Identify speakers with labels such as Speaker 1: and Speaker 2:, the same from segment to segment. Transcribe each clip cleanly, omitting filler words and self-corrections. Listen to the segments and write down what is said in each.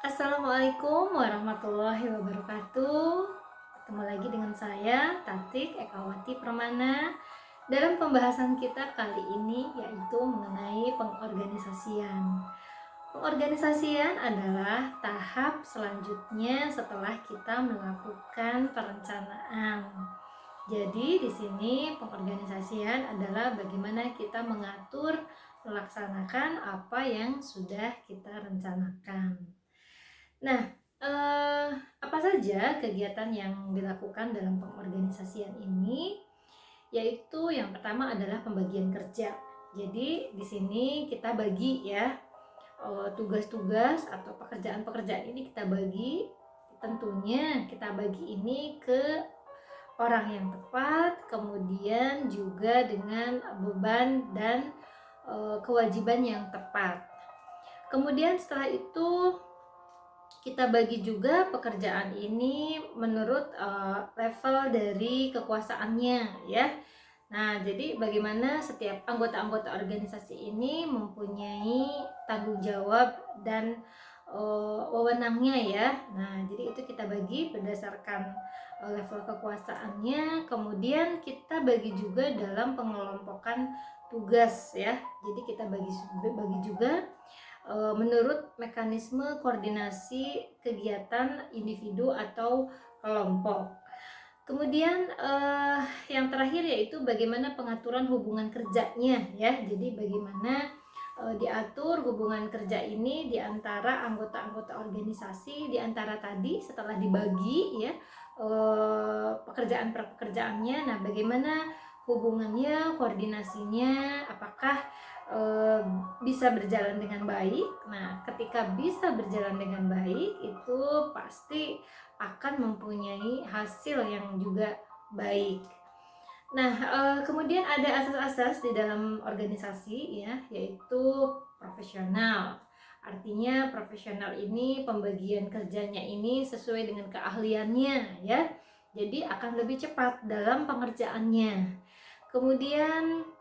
Speaker 1: Assalamualaikum warahmatullahi wabarakatuh. Ketemu lagi dengan saya, Tatik Ekawati Permana, dalam pembahasan kita kali ini yaitu mengenai pengorganisasian. Pengorganisasian adalah tahap selanjutnya setelah kita melakukan perencanaan. Jadi di sini pengorganisasian adalah bagaimana kita mengatur, melaksanakan apa yang sudah kita rencanakan. Nah, apa saja kegiatan yang dilakukan dalam pengorganisasian ini? Yaitu yang pertama adalah pembagian kerja. Jadi di sini kita bagi ya, tugas-tugas atau pekerjaan-pekerjaan ini kita bagi. Tentunya kita bagi ini ke orang yang tepat, kemudian juga dengan beban dan kewajiban yang tepat. Kemudian setelah itu kita bagi juga pekerjaan ini menurut level dari kekuasaannya ya. Nah, jadi bagaimana setiap anggota-anggota organisasi ini mempunyai tanggung jawab dan wewenangnya ya. Nah, jadi itu kita bagi berdasarkan level kekuasaannya. Kemudian kita bagi juga dalam pengelompokan tugas ya. Jadi kita bagi juga menurut mekanisme koordinasi kegiatan individu atau kelompok. Kemudian yang terakhir yaitu bagaimana pengaturan hubungan kerjanya ya. Jadi bagaimana diatur hubungan kerja ini di antara anggota-anggota organisasi, di antara tadi setelah dibagi ya pekerjaan per pekerjaannya. Nah, bagaimana hubungannya, koordinasinya, apakah bisa berjalan dengan baik. Nah, ketika bisa berjalan dengan baik itu pasti akan mempunyai hasil yang juga baik. Nah, kemudian ada asas-asas di dalam organisasi ya, yaitu profesional. Artinya profesional ini pembagian kerjanya ini sesuai dengan keahliannya ya. Jadi akan lebih cepat dalam pengerjaannya. Kemudian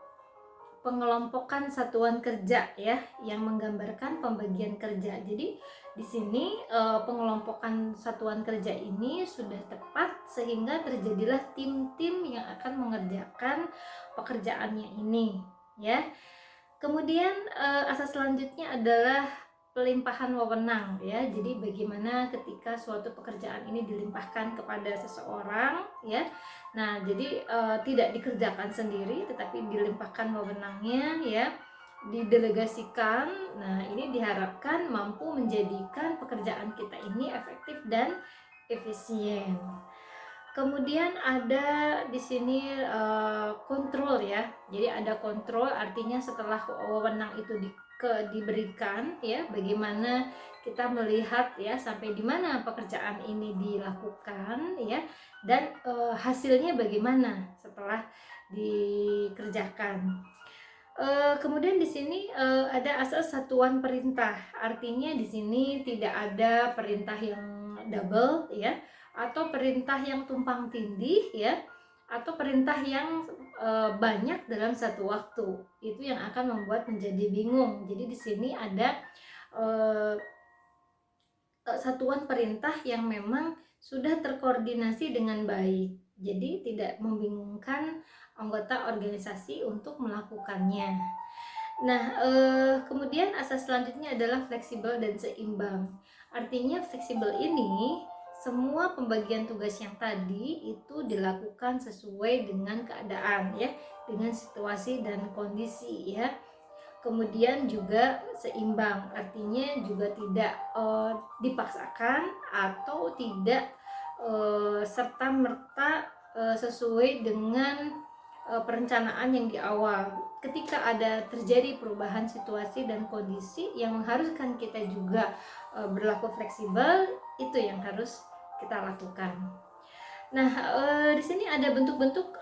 Speaker 1: pengelompokan satuan kerja ya yang menggambarkan pembagian kerja. Jadi di sini pengelompokan satuan kerja ini sudah tepat sehingga terjadilah tim-tim yang akan mengerjakan pekerjaannya ini ya. Kemudian asas selanjutnya adalah pelimpahan wewenang ya. Jadi bagaimana ketika suatu pekerjaan ini dilimpahkan kepada seseorang ya. Nah, jadi tidak dikerjakan sendiri tetapi dilimpahkan wewenangnya ya, didelegasikan. Nah, ini diharapkan mampu menjadikan pekerjaan kita ini efektif dan efisien. Kemudian ada di sini kontrol ya. Jadi ada kontrol, artinya setelah wewenang itu diberikan ya, bagaimana kita melihat ya sampai di mana pekerjaan ini dilakukan ya, dan hasilnya bagaimana setelah dikerjakan. Kemudian di sini ada asas satuan perintah. Artinya di sini tidak ada perintah yang double ya, atau perintah yang tumpang tindih ya, atau perintah yang banyak dalam satu waktu. Itu yang akan membuat menjadi bingung. Jadi di sini ada satuan perintah yang memang sudah terkoordinasi dengan baik. Jadi tidak membingungkan anggota organisasi untuk melakukannya. Nah, kemudian asas selanjutnya adalah fleksibel dan seimbang. Artinya fleksibel ini semua pembagian tugas yang tadi itu dilakukan sesuai dengan keadaan ya, dengan situasi dan kondisi ya. Kemudian juga seimbang, artinya juga tidak dipaksakan atau tidak serta merta sesuai dengan perencanaan yang di awal. Ketika ada terjadi perubahan situasi dan kondisi yang mengharuskan kita juga berlaku fleksibel, itu yang harus kita lakukan. Nah, di sini ada bentuk-bentuk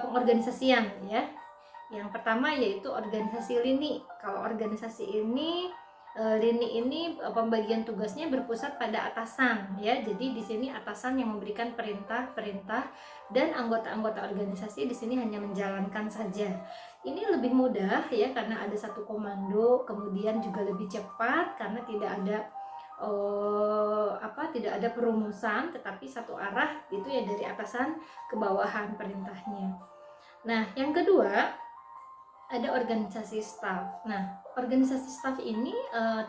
Speaker 1: pengorganisasian ya. Yang pertama yaitu organisasi lini. Kalau organisasi ini lini ini pembagian tugasnya berpusat pada atasan ya. Jadi di sini atasan yang memberikan perintah-perintah dan anggota-anggota organisasi di sini hanya menjalankan saja. Ini lebih mudah ya karena ada satu komando, kemudian juga lebih cepat karena tidak ada tidak ada perumusan, tetapi satu arah itu ya dari atasan ke bawahan perintahnya. Nah, yang kedua ada organisasi staff. Nah, organisasi staff ini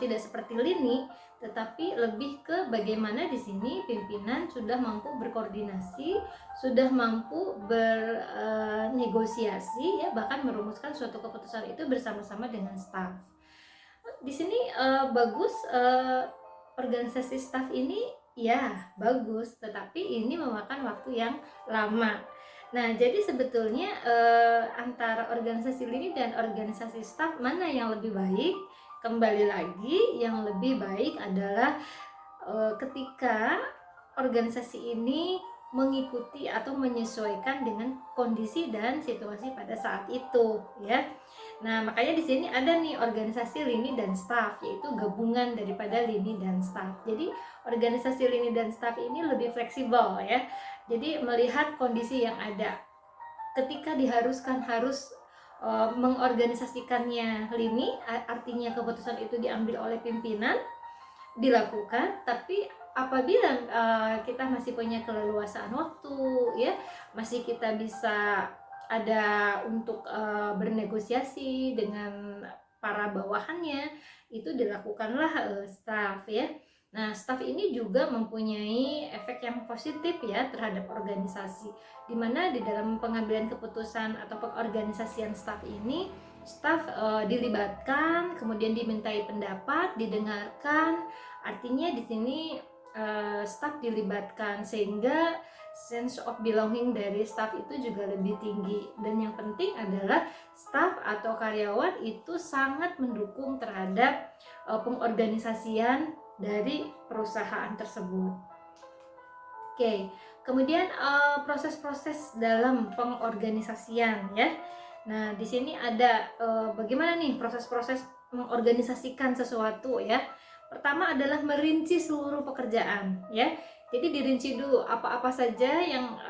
Speaker 1: tidak seperti lini, tetapi lebih ke bagaimana di sini pimpinan sudah mampu berkoordinasi, sudah mampu bernegosiasi, ya bahkan merumuskan suatu keputusan itu bersama-sama dengan staff. Di sini bagus organisasi staff ini, ya bagus, tetapi ini memakan waktu yang lama. Nah, jadi sebetulnya antara organisasi lini dan organisasi staff mana yang lebih baik? Kembali lagi, yang lebih baik adalah ketika organisasi ini mengikuti atau menyesuaikan dengan kondisi dan situasi pada saat itu, ya. Nah, makanya di sini ada nih organisasi lini dan staff, yaitu gabungan daripada lini dan staff. Jadi organisasi lini dan staff ini lebih fleksibel, ya. Jadi melihat kondisi yang ada. Ketika diharuskan harus mengorganisasikannya lini, artinya keputusan itu diambil oleh pimpinan, dilakukan. Tapi apabila kita masih punya keleluasaan waktu, ya, masih kita bisa ada untuk bernegosiasi dengan para bawahannya, itu dilakukanlah staff, ya. Nah, staff ini juga mempunyai efek yang positif ya terhadap organisasi, dimana di dalam pengambilan keputusan atau pengorganisasian staff ini, staff dilibatkan, kemudian dimintai pendapat, didengarkan. Artinya di sini staff dilibatkan sehingga sense of belonging dari staff itu juga lebih tinggi. Dan yang penting adalah staff atau karyawan itu sangat mendukung terhadap pengorganisasian dari perusahaan tersebut. Oke, kemudian proses-proses dalam pengorganisasian, ya. Nah, di sini ada bagaimana nih proses-proses mengorganisasikan sesuatu, ya. Pertama adalah merinci seluruh pekerjaan, ya. Jadi dirinci dulu apa-apa saja yang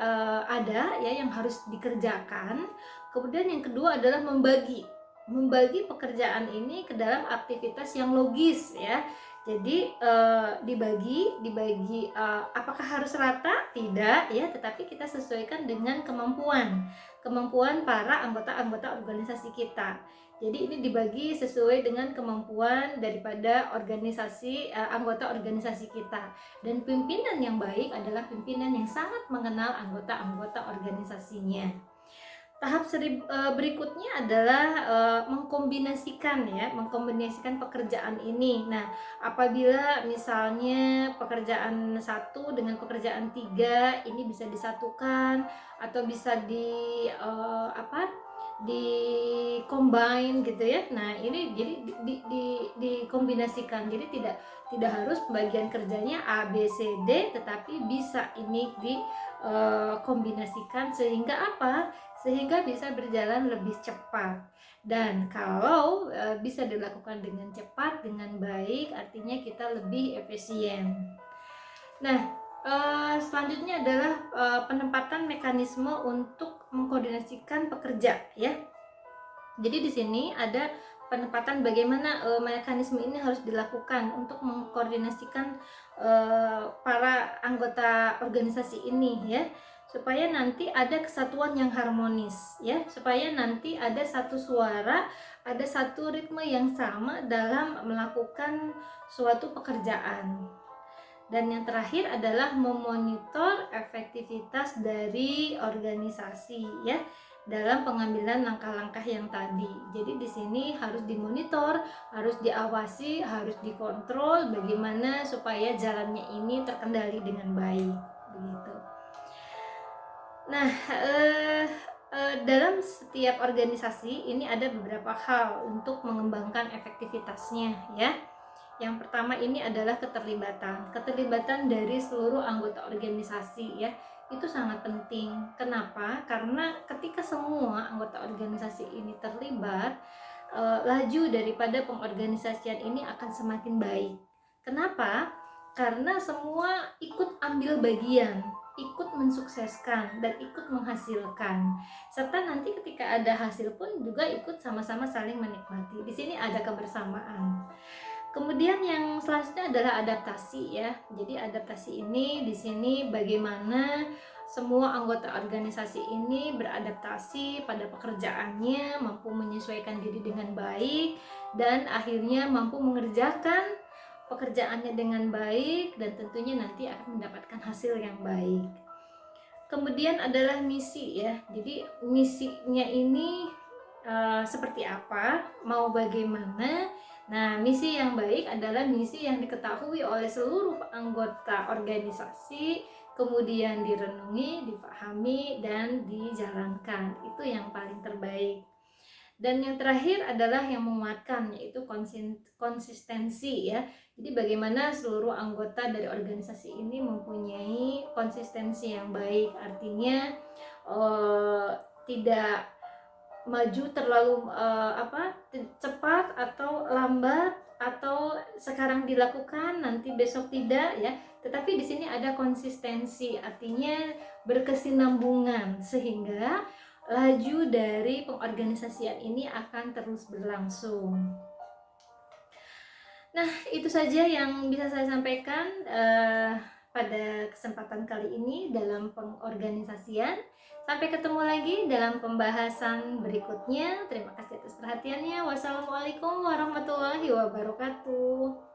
Speaker 1: ada, ya, yang harus dikerjakan. Kemudian yang kedua adalah membagi pekerjaan ini ke dalam aktivitas yang logis, ya. Jadi dibagi apakah harus rata? Tidak, ya, tetapi kita sesuaikan dengan kemampuan para anggota-anggota organisasi kita. Jadi ini dibagi sesuai dengan kemampuan daripada anggota organisasi kita. Dan pimpinan yang baik adalah pimpinan yang sangat mengenal anggota-anggota organisasinya. Tahap berikutnya adalah mengkombinasikan pekerjaan ini. Nah, apabila misalnya pekerjaan 1 dengan pekerjaan 3 ini bisa disatukan atau bisa di combine gitu ya. Nah, ini jadi dikombinasikan. Jadi tidak harus pembagian kerjanya A B C D, tetapi bisa ini dikombinasikan sehingga apa? Sehingga bisa berjalan lebih cepat. Dan kalau bisa dilakukan dengan cepat, dengan baik, artinya kita lebih efisien. Nah, selanjutnya adalah penempatan mekanisme untuk mengkoordinasikan pekerja, ya. Jadi di sini ada penempatan bagaimana mekanisme ini harus dilakukan untuk mengkoordinasikan para anggota organisasi ini, ya, supaya nanti ada kesatuan yang harmonis, ya, supaya nanti ada satu suara, ada satu ritme yang sama dalam melakukan suatu pekerjaan. Dan yang terakhir adalah memonitor efektivitas dari organisasi, ya, dalam pengambilan langkah-langkah yang tadi. Jadi di sini harus dimonitor, harus diawasi, harus dikontrol bagaimana supaya jalannya ini terkendali dengan baik, begitu. Nah, dalam setiap organisasi ini ada beberapa hal untuk mengembangkan efektivitasnya, ya. Yang pertama ini adalah keterlibatan dari seluruh anggota organisasi, ya. Itu sangat penting. Kenapa? Karena ketika semua anggota organisasi ini terlibat, laju daripada pengorganisasian ini akan semakin baik. Kenapa? Karena semua ikut ambil bagian, ikut mensukseskan dan ikut menghasilkan, serta nanti ketika ada hasil pun juga ikut sama-sama saling menikmati. Di sini ada kebersamaan. Kemudian yang selanjutnya adalah adaptasi ya. Jadi adaptasi ini di sini bagaimana semua anggota organisasi ini beradaptasi pada pekerjaannya, mampu menyesuaikan diri dengan baik, dan akhirnya mampu mengerjakan pekerjaannya dengan baik, dan tentunya nanti akan mendapatkan hasil yang baik. Kemudian adalah misi ya. Jadi misinya ini seperti apa, mau bagaimana. Nah, misi yang baik adalah misi yang diketahui oleh seluruh anggota organisasi, kemudian direnungi, dipahami, dan dijalankan. Itu yang paling terbaik. Dan yang terakhir adalah yang menguatkan, yaitu konsistensi ya. Jadi bagaimana seluruh anggota dari organisasi ini mempunyai konsistensi yang baik, artinya tidak maju terlalu cepat atau lambat, atau sekarang dilakukan nanti besok tidak ya, tetapi di sini ada konsistensi, artinya berkesinambungan, sehingga laju dari pengorganisasian ini akan terus berlangsung. Nah, itu saja yang bisa saya sampaikan pada kesempatan kali ini dalam pengorganisasian. Sampai ketemu lagi dalam pembahasan berikutnya. Terima kasih atas perhatiannya. Wassalamualaikum warahmatullahi wabarakatuh.